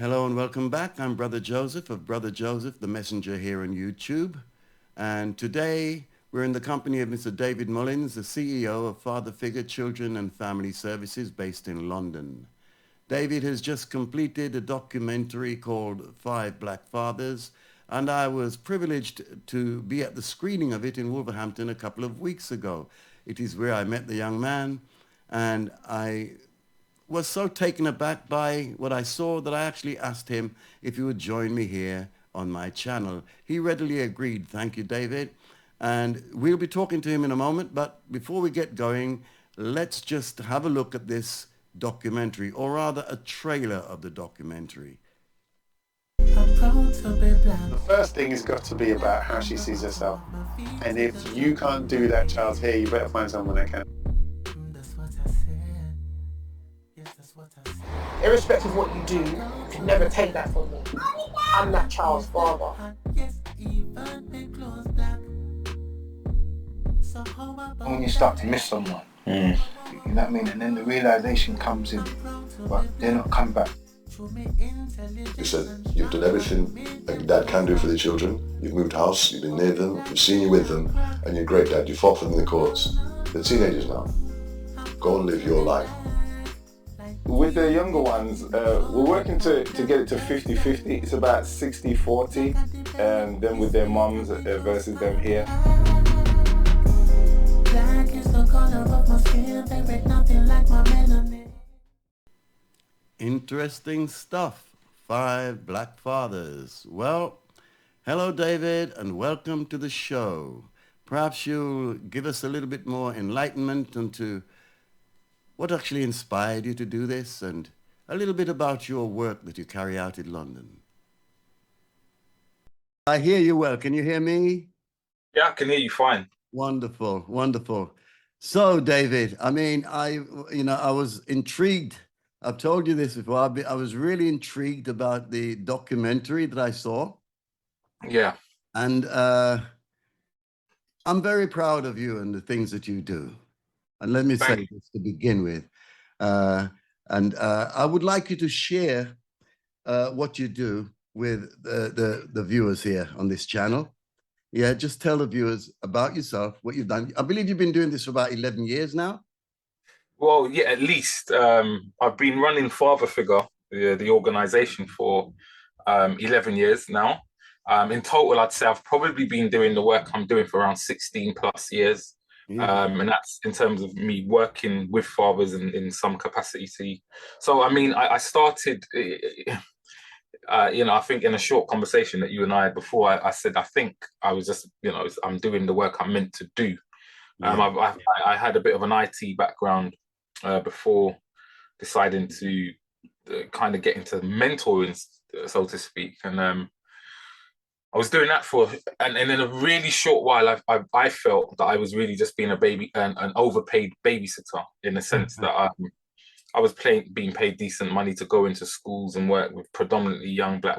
Hello and welcome back. I'm Brother Joseph of Brother Joseph, the Messenger here on YouTube. And today we're in the company of Mr. David Mullings, the CEO of Father Figure Children and Family Services based in London. David has just completed a documentary called Five Black Fathers, and I was privileged to be at the screening of it in Wolverhampton a couple of weeks ago. It is where I met the young man, and I was so taken aback by what I saw that I actually asked him if he would join me here on my channel. He readily agreed. Thank you, David. And we'll be talking to him in a moment, but before we get going, let's just have a look at this documentary, or rather a trailer of the documentary. The first thing has got to be about how she sees herself. And if you can't do that child's hair, you better find someone that can. Irrespective of what you do, you can never take that from me. I'm that child's father. When you start to miss someone, you know what I mean? And then the realization comes in, but they're not coming back. You said you've done everything a dad can do for the children. You've moved house, you've been near them, we've seen you with them, and you're a great dad. You fought for them in the courts. They're teenagers now. Go and live your life. With the younger ones, we're working to get it to 50-50. It's about 60-40, and then with their mums versus them here. Interesting stuff. Five Black Fathers. Well, hello, David, and welcome to the show. Perhaps you'll give us a little bit more enlightenment into what actually inspired you to do this, and a little bit about your work that you carry out in London. I hear you well. Can you hear me? Yeah, I can hear you fine. Wonderful, wonderful. So, David, I mean, I was intrigued. I've told you this before. I was really intrigued about the documentary that I saw. Yeah. And I'm very proud of you and the things that you do. And let me say this to begin with. I would like you to share what you do with the viewers here on this channel. Yeah, just tell the viewers about yourself, what you've done. I believe you've been doing this for about 11 years now. Well, yeah, at least. I've been running Father Figure, the organization, for 11 years now. In total, I'd say I've probably been doing the work I'm doing for around 16 plus years. Yeah. And that's in terms of me working with fathers in some capacity. So, I mean, I started, I think in a short conversation that you and I had before, I said, I think I was just, I'm doing the work I'm meant to do. Yeah. I had a bit of an IT background before deciding to kind of get into mentoring, so to speak. And I was doing that and in a really short while, I felt that I was really just being an overpaid babysitter, in the sense that I was being paid decent money to go into schools and work with predominantly young black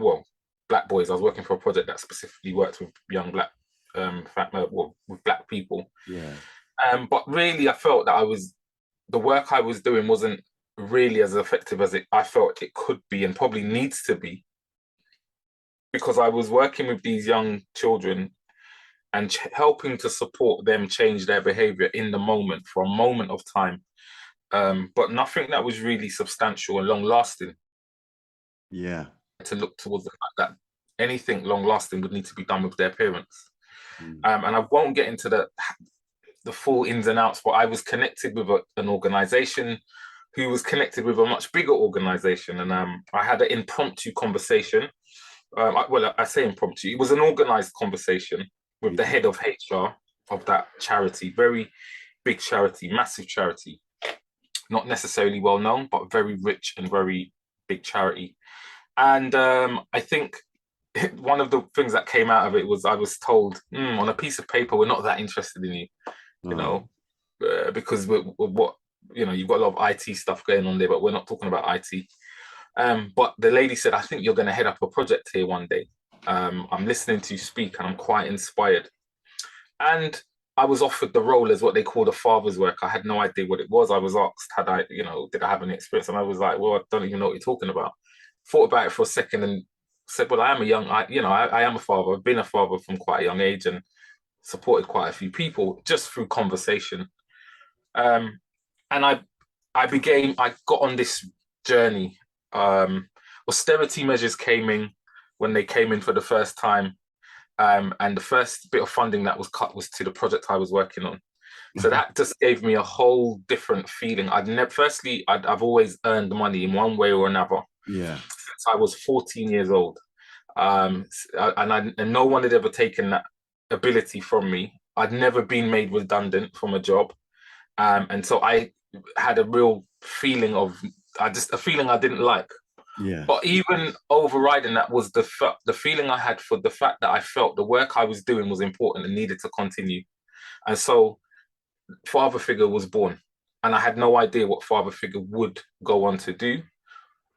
boys. I was working for a project that specifically worked with young black, with black people. Yeah. But really, I felt that the work I was doing wasn't really as effective as I felt it could be and probably needs to be. Because I was working with these young children and helping to support them change their behavior in the moment, for a moment of time, but nothing that was really substantial and long-lasting. Yeah. To look towards the fact that anything long-lasting would need to be done with their parents. And I won't get into the full ins and outs, but I was connected with an organization who was connected with a much bigger organization. And I had an impromptu conversation. I say impromptu. It was an organized conversation with the head of HR of that charity, very big charity, massive charity, not necessarily well known, but very rich and very big charity. And I think one of the things that came out of it was I was told, on a piece of paper, we're not that interested in you, because you've got a lot of IT stuff going on there, but we're not talking about IT. But the lady said, I think you're going to head up a project here one day. I'm listening to you speak and I'm quite inspired. And I was offered the role as what they call a father's work. I had no idea what it was. I was asked, did I have any experience? And I was like, well, I don't even know what you're talking about. thought about it for a second and said, well, I am I am a father. I've been a father from quite a young age and supported quite a few people just through conversation. And I got on this journey. Austerity measures came in when they came in for the first time. And the first bit of funding that was cut was to the project I was working on. So that just gave me a whole different feeling. I've always earned money in one way or another. Yeah. Since I was 14 years old. And no one had ever taken that ability from me. I'd never been made redundant from a job. And so I had a real feeling a feeling I didn't like. Yeah. But even overriding that was the feeling I had for the fact that I felt the work I was doing was important and needed to continue. And so Father Figure was born. And I had no idea what Father Figure would go on to do.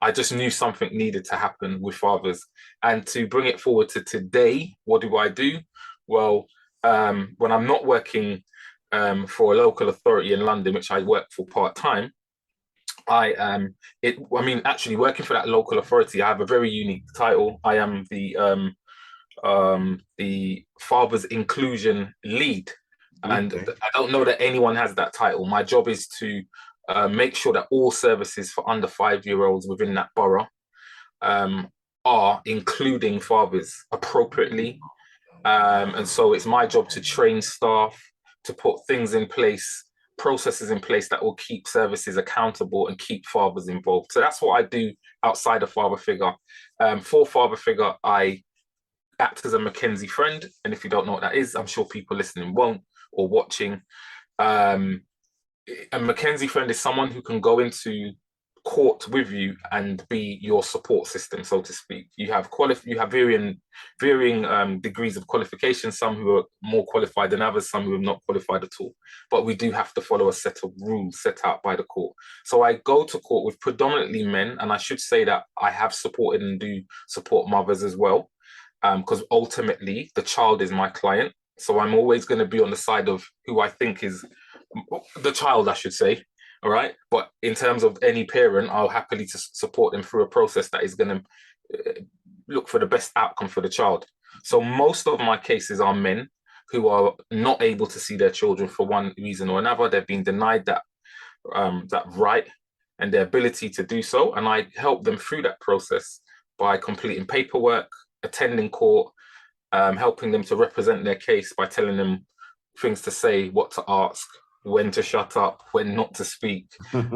I just knew something needed to happen with fathers. And to bring it forward to today, what do I do? Well, when I'm not working for a local authority in London, which I work for part-time, actually working for that local authority, I have a very unique title. I am the Fathers Inclusion Lead. And I don't know that anyone has that title. My job is to make sure that all services for under 5-year-olds within that borough are including fathers appropriately. And so it's my job to train staff, to put things in place, processes in place that will keep services accountable and keep fathers involved. So that's what I do outside of Father Figure. For Father Figure, I act as a Mackenzie friend. And if you don't know what that is, I'm sure people listening won't or watching. A Mackenzie friend is someone who can go into court with you and be your support system, so to speak. You have varying degrees of qualification, some who are more qualified than others, some who are not qualified at all. But we do have to follow a set of rules set out by the court. So I go to court with predominantly men, and I should say that I have supported and do support mothers as well, because ultimately the child is my client. So I'm always going to be on the side of who I think is the child, I should say. All right. But in terms of any parent, I'll happily to support them through a process that is going to look for the best outcome for the child. So most of my cases are men who are not able to see their children for one reason or another. They've been denied that right and their ability to do so. And I help them through that process by completing paperwork, attending court, helping them to represent their case by telling them things to say, what to ask, when to shut up, when not to speak,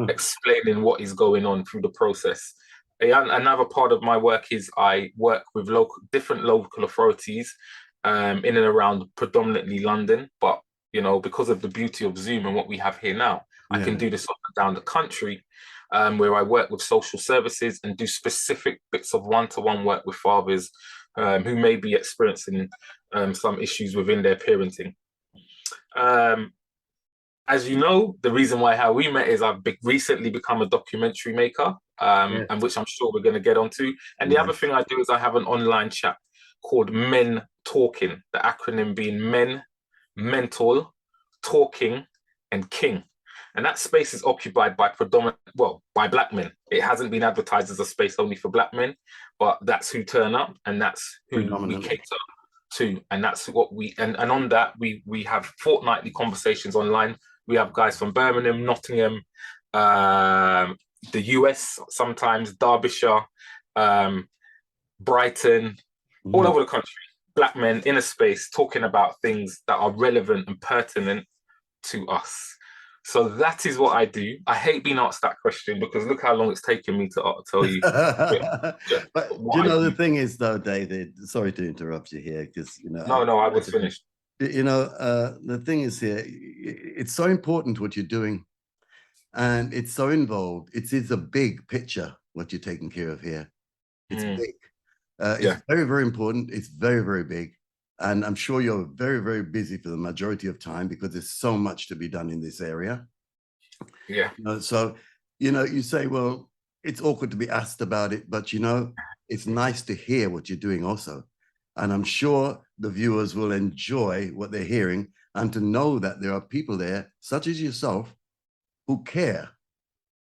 explaining what is going on through the process. Another part of my work is I work with different local authorities in and around predominantly London. But, because of the beauty of Zoom and what we have here now, I can do this up and down the country, where I work with social services and do specific bits of one-to-one work with fathers who may be experiencing some issues within their parenting. As you know, the reason why how we met is I've recently become a documentary maker, and which I'm sure we're going to get onto. And the other thing I do is I have an online chat called Men Talking, the acronym being Men, Mental, Talking, and King. And that space is occupied by by Black men. It hasn't been advertised as a space only for Black men, but that's who turn up and that's who we cater to. And that's what and on that, we have fortnightly conversations online. We have guys from Birmingham, Nottingham, the US, sometimes Derbyshire, Brighton, all over the country. Black men in a space talking about things that are relevant and pertinent to us. So that is what I do. I hate being asked that question because look how long it's taken me to tell you. But the thing is, though, David, sorry to interrupt you here because, No, I was finished. The thing is here, it's so important what you're doing and it's so involved. It's a big picture, what you're taking care of here. It's big. It's very, very important. It's very, very big. And I'm sure you're very, very busy for the majority of time because there's so much to be done in this area. Yeah. So, you say, well, it's awkward to be asked about it, but, it's nice to hear what you're doing also. And I'm sure the viewers will enjoy what they're hearing and to know that there are people there, such as yourself, who care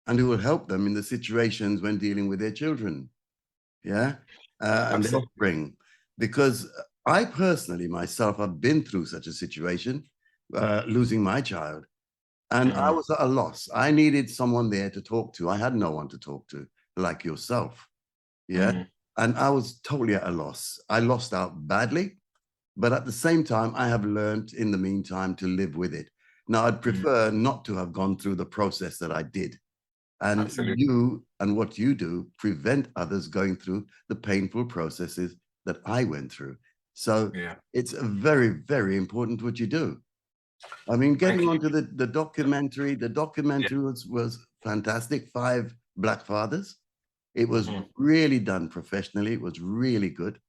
and who will help them in the situations when dealing with their children. Yeah. And the Absolutely. offspring. Because I personally, myself, have been through such a situation, losing my child. And I was at a loss. I needed someone there to talk to. I had no one to talk to, like yourself. Yeah. And I was totally at a loss. I lost out badly. But at the same time, I have learned in the meantime to live with it. Now, I'd prefer not to have gone through the process that I did. And Absolutely. you and what you do prevent others going through the painful processes that I went through. So Yeah. it's very, very important what you do. I mean, Thank getting you. onto the documentary Yeah. was fantastic. 5 Black fathers. It was Mhm. really done professionally. It was really good.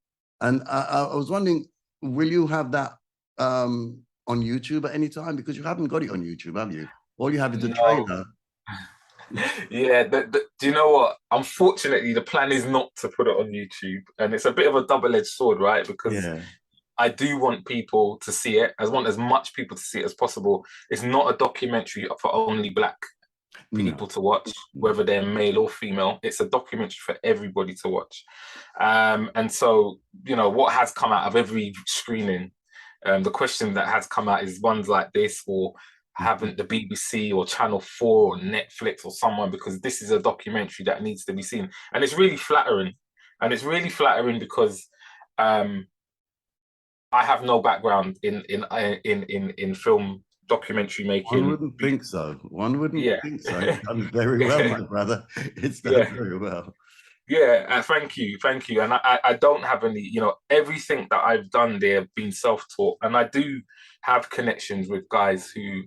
And I was wondering, will you have that on YouTube at any time? Because you haven't got it on YouTube, have you? All you have is the No. trailer. Yeah, do you know what? Unfortunately, the plan is not to put it on YouTube, and it's a bit of a double-edged sword, right? Because Yeah. I do want people to see it. I want as much people to see it as possible. It's not a documentary for only Black people No. to watch, whether they're male or female. It's a documentary for everybody to watch. And so, you know, what has come out of every screening, the question that has come out is ones like this, or haven't the BBC or Channel 4 or Netflix or someone, because this is a documentary that needs to be seen. And it's really flattering. And it's really flattering because I have no background in film documentary One making. wouldn't think so. One wouldn't Yeah. think so. It's done very well, my brother. It's done Yeah. very well. Yeah, thank you, thank you. And I don't have any, you know, everything that I've done there have been self-taught, and I do have connections with guys who,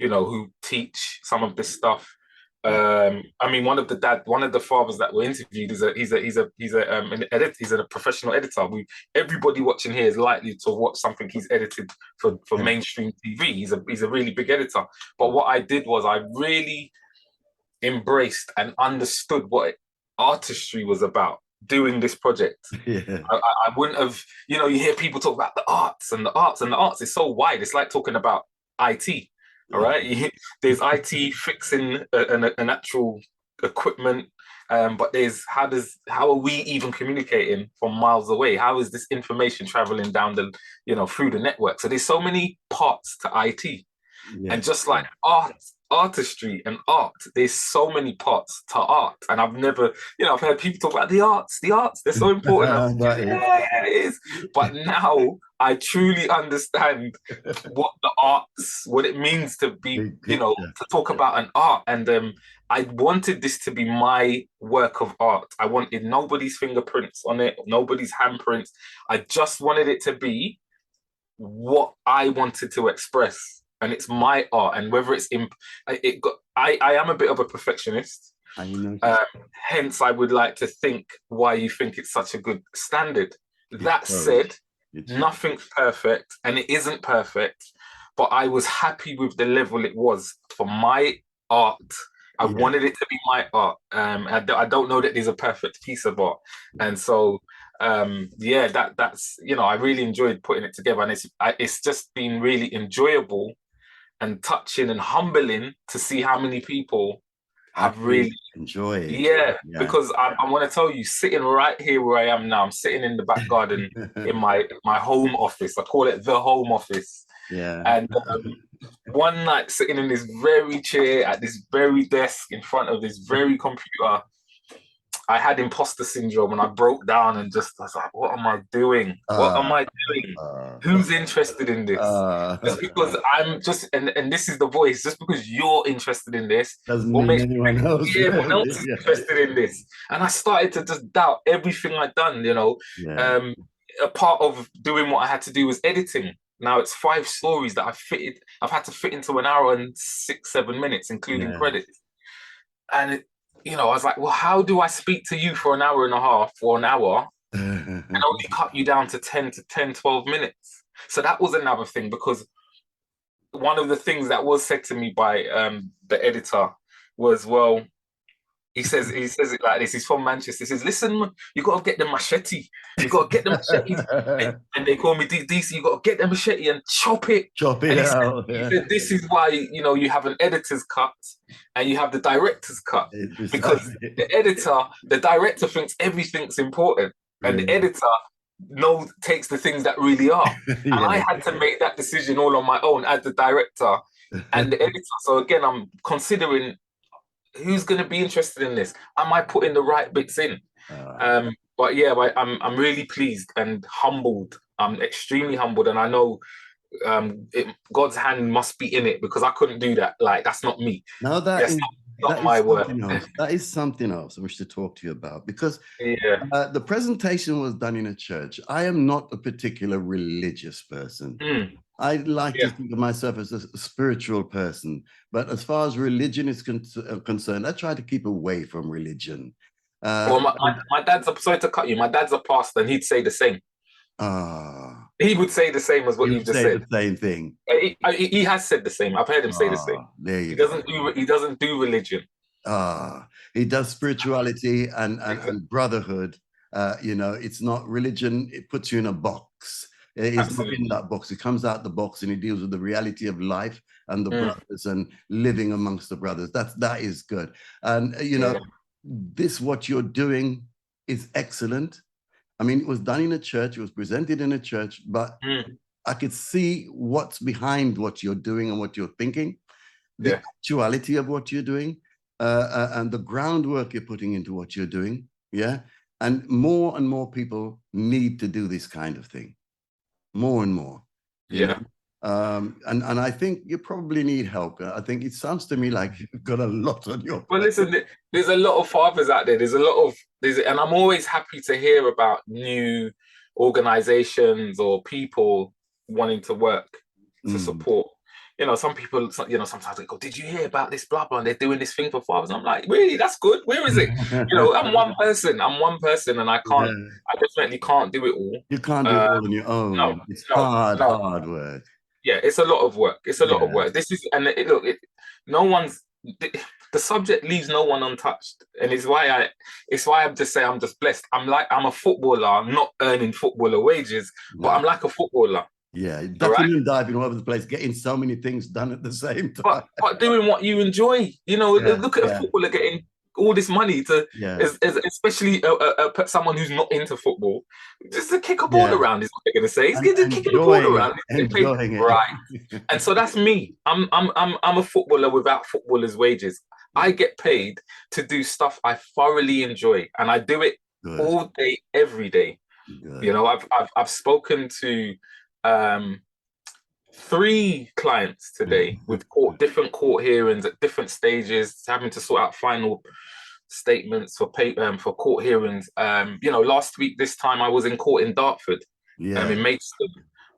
you know, who teach some of this stuff. I mean, one of the fathers that were interviewed is he's a professional editor. Everybody watching here is likely to watch something he's edited for mainstream TV. He's a really big editor. But what I did was I really embraced and understood what artistry was about doing this project. Yeah. I wouldn't have, you know, you hear people talk about the arts and the arts, and the arts is so wide. It's like talking about IT. All right, there's IT fixing an actual equipment, but there's how are we even communicating from miles away? How is this information traveling down the, you know, through the network? So there's so many parts to IT. And just like artistry and art, there's so many parts to art. And I've never, you know, I've heard people talk about the arts, they're so important. Yeah, it is. But now I truly understand what it means to be, you know, to talk about an art. And I wanted this to be my work of art. I wanted nobody's fingerprints on it, nobody's handprints. I just wanted it to be what I wanted to express, and it's my art. And whether it's I am a bit of a perfectionist. Hence, I would like to think why you think it's such a good standard. That said, nothing's perfect, and it isn't perfect. But I was happy with the level it was for my art. I wanted it to be my art. I don't know that there's a perfect piece of art, and so that's, you know, I really enjoyed putting it together, and it's just been really enjoyable and touching and humbling to see how many people have really enjoyed it. Because I want to tell you, sitting right here where I am now, I'm sitting in the back garden in my home office. I call it the home office. And one night, sitting in this very chair at this very desk in front of this very computer, I had imposter syndrome, and I broke down and I was like, what am I doing? What am I doing? Who's interested in this? Just because I'm just, and this is the voice, just because you're interested in this doesn't mean anyone else. Everyone else is interested in this. And I started to just doubt everything I'd done, you know. A part of doing what I had to do was editing. Now it's 5 stories that I've had to fit into an hour and 6-7 minutes, including credits. And you know, I was like, well, how do I speak to you for an hour and a half or an hour and only cut you down to 12 minutes? So that was another thing, because one of the things that was said to me by the editor was, well, He says it like this. He's from Manchester. He says, "Listen, you got to get the machete. You got to get the machete." And they call me DC. You got to get the machete and chop it. Chop it And out. he said, "This is why you have an editor's cut and you have the director's cut, because the director thinks everything's important, and the editor takes the things that really are." And I had to make that decision all on my own as the director and the editor. So again, I'm considering who's going to be interested in this. Am I putting the right bits in? But yeah, I'm really pleased and humbled. I'm extremely humbled, and I know God's hand must be in it, because I couldn't do that. Like, that's not me. Now that's not my work. That is something else I wish to talk to you about, because the presentation was done in a church. I am not a particular religious person. I like to think of myself as a spiritual person, but as far as religion is concerned, I try to keep away from religion. Well, my dad's sorry to cut you. My dad's a pastor, and he'd say the same. He would say the same as what you've just said. The same thing. He has said the same. I've heard him say the same. There you go. He doesn't do religion. He does spirituality and brotherhood. It's not religion. It puts you in a box. It's not in that box. It comes out the box, and it deals with the reality of life and the brothers and living amongst the brothers. That is good. And what you're doing is excellent. I mean, it was done in a church. It was presented in a church, but I could see what's behind what you're doing and what you're thinking, the actuality of what you're doing, and the groundwork you're putting into what you're doing. Yeah. And more people need to do this kind of thing. More and more. Yeah. And I think you probably need help. I think it sounds to me like you've got a lot on your plate. Well, listen, there's a lot of fathers out there. And I'm always happy to hear about new organizations or people wanting to work to support. Some people, sometimes they go, "Did you hear about this, blah, blah, and they're doing this thing for fathers?" I'm like, really? That's good. Where is it? I'm one person, and I definitely can't do it all. You can't do it all on your own. No, it's hard work. Yeah, it's a lot of work. It's a lot of work. This is, and the subject leaves no one untouched, and it's why I'm just saying I'm just blessed. I'm a footballer, not earning footballer wages, but I'm like a footballer. Yeah, ducking and diving all over the place, getting so many things done at the same time. But doing what you enjoy. Look at a footballer getting all this money especially someone who's not into football, just to kick a ball around is what they're going to say. He's kicking the ball around, enjoying it. Right? And so that's me. I'm a footballer without footballers' wages. I get paid to do stuff I thoroughly enjoy, and I do it all day, every day. Good. I've spoken to 3 clients today with different court hearings at different stages, having to sort out final statements for court hearings. Last week this time I was in court in Dartford, in Maidstone,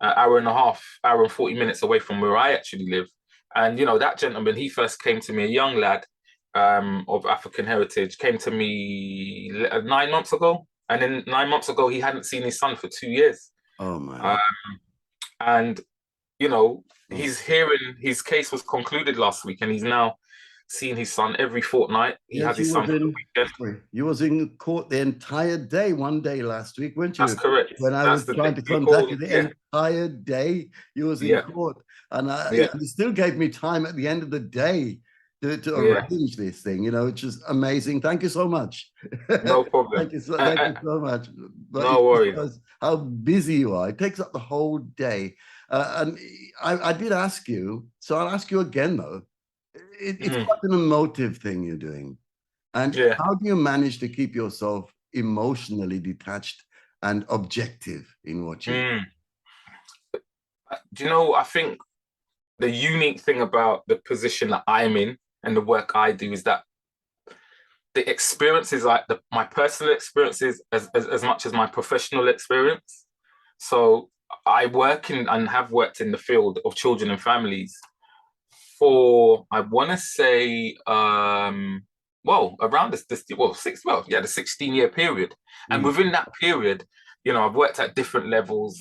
hour and 40 minutes away from where I actually live. And that gentleman, he first came to me, a young lad of African heritage, came to me 9 months ago, and then 9 months ago he hadn't seen his son for 2 years. Oh my! And he's hearing his case was concluded last week, and he's now seeing his son every fortnight. He had his son for the weekend. You was in court the entire day, one day last week, weren't you? That's correct. When I was trying to contact you, the entire day you was in court, and you still gave me time at the end of the day to arrange this thing, which is amazing. Thank you so much. No problem. Thank you so much. But no worries. How busy you are. It takes up the whole day. And I did ask you, so I'll ask you again, though. It's quite an emotive thing you're doing. And how do you manage to keep yourself emotionally detached and objective in what you do? Do you know, I think the unique thing about the position that I'm in and the work I do is that the experiences, like my personal experiences, as much as my professional experience. So I work in and have worked in the field of children and families for, I want to say, around the 16-year period. And within that period, I've worked at different levels,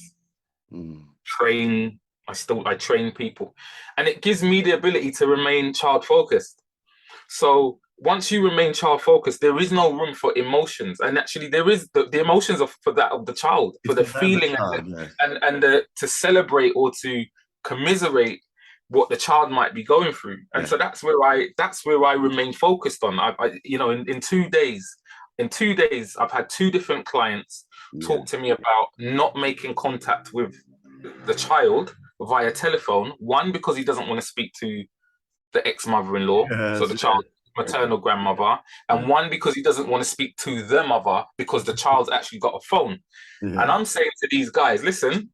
I train people, and it gives me the ability to remain child focused. So once you remain child focused, there is no room for emotions, and actually there is the emotions of for that of the child, for the feeling Yes. and to celebrate or to commiserate what the child might be going through. And so that's where I remain focused on. In 2 days, I've had 2 different clients talk to me about not making contact with the child via telephone. One, because he doesn't want to speak to the ex-mother-in-law, so the child's maternal grandmother, and one because he doesn't want to speak to the mother because the child's actually got a phone. And I'm saying to these guys, listen,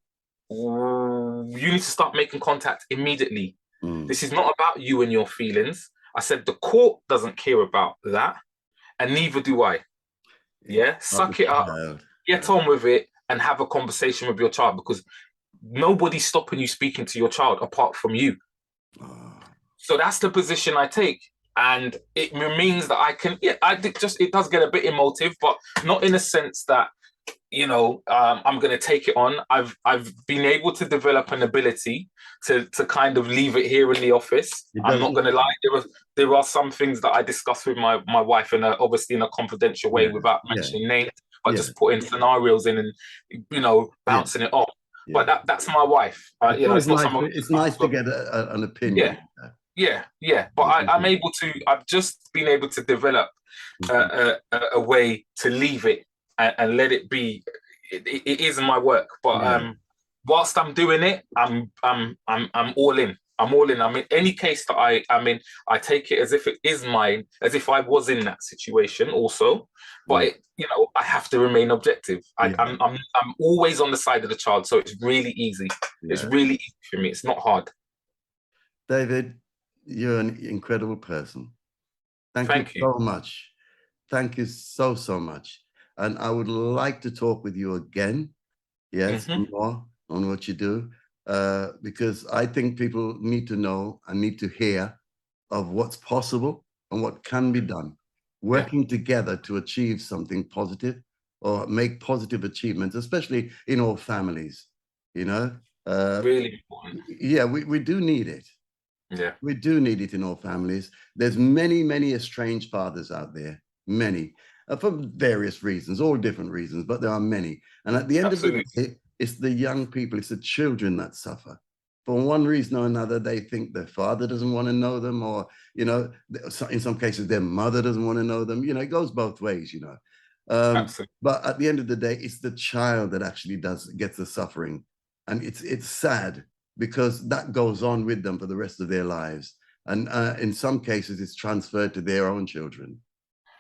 you need to start making contact immediately. This is not about you and your feelings. I said the court doesn't care about that, and neither do I. Yeah, suck it up, get on with it, and have a conversation with your child, because nobody's stopping you speaking to your child apart from you. So that's the position I take, and it means that I can. Yeah, it does get a bit emotive, but not in a sense that I'm going to take it on. I've been able to develop an ability to kind of leave it here in the office. I'm not going to lie. There are some things that I discuss with my wife, and obviously in a confidential way, without mentioning names, but just putting scenarios in and bouncing it off. But that's my wife. It's not someone. It's nice to get an opinion. Yeah. But I'm able to. I've just been able to develop a way to leave it and let it be. It is my work, but whilst I'm doing it, I'm all in. I'm all in. I mean, any case that I'm in, I take it as if it is mine, as if I was in that situation also. But I have to remain objective. I'm always on the side of the child, so it's really easy. It's really easy for me. It's not hard. David, you're an incredible person. Thank you so much. Thank you so much. And I would like to talk with you again, more on what you do, because I think people need to know and need to hear of what's possible and what can be done, working together to achieve something positive or make positive achievements, especially in all families, Really important. Yeah, we do need it. Yeah, we do need it in all families. There's many estranged fathers out there, many. For various reasons, all different reasons, but there are many. And at the end of the day, it's the young people, it's the children that suffer. For one reason or another, they think their father doesn't want to know them, or, in some cases, their mother doesn't want to know them. It goes both ways, But at the end of the day, it's the child that actually gets the suffering. And it's sad, because that goes on with them for the rest of their lives. And in some cases, it's transferred to their own children.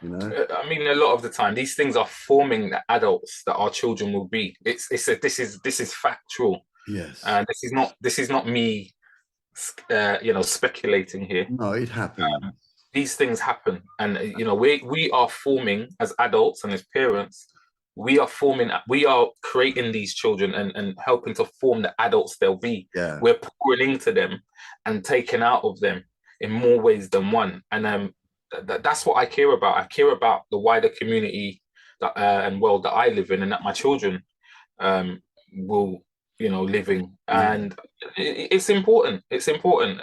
I mean, a lot of the time, these things are forming the adults that our children will be. This is factual. Yes. And this is not me, speculating here. No, it happens. These things happen, and we are forming as adults and as parents. We are creating these children and helping to form the adults they'll be. Yeah. We're pouring into them and taking out of them in more ways than one. And that's what I care about. I care about the wider community and world that I live in, and that my children will, live in. And it's important. It's important.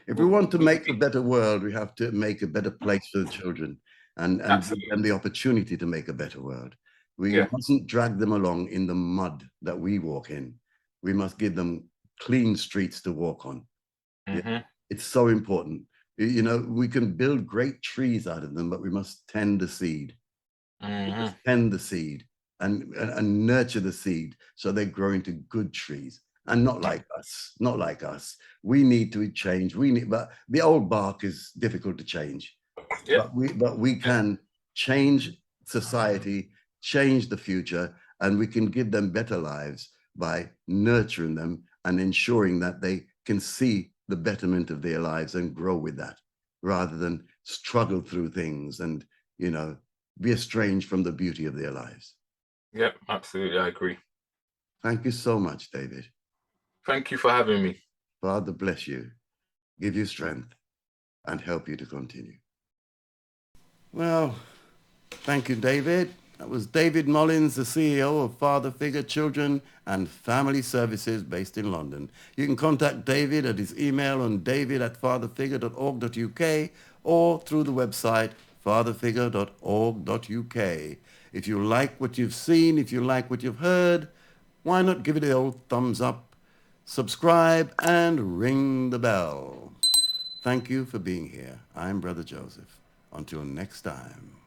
If we want to make a better world, we have to make a better place for the children, and the opportunity to make a better world. We mustn't drag them along in the mud that we walk in. We must give them clean streets to walk on. Yeah. It's so important. We can build great trees out of them, but we must tend the seed. Tend the seed and nurture the seed so they grow into good trees, and not like us. We need to change. But the old bark is difficult to change. But we can change society, change the future, and we can give them better lives by nurturing them and ensuring that they can see the betterment of their lives and grow with that, rather than struggle through things and, be estranged from the beauty of their lives. Yep, absolutely. I agree. Thank you so much, David. Thank you for having me. Father bless you, give you strength, and help you to continue. Well, thank you, David. That was David Mullings, the CEO of Father Figure Children and Family Services based in London. You can contact David at his email on david@fatherfigure.org.uk or through the website fatherfigure.org.uk. If you like what you've seen, if you like what you've heard, why not give it a old thumbs up, subscribe, and ring the bell. Thank you for being here. I'm Brother Joseph. Until next time.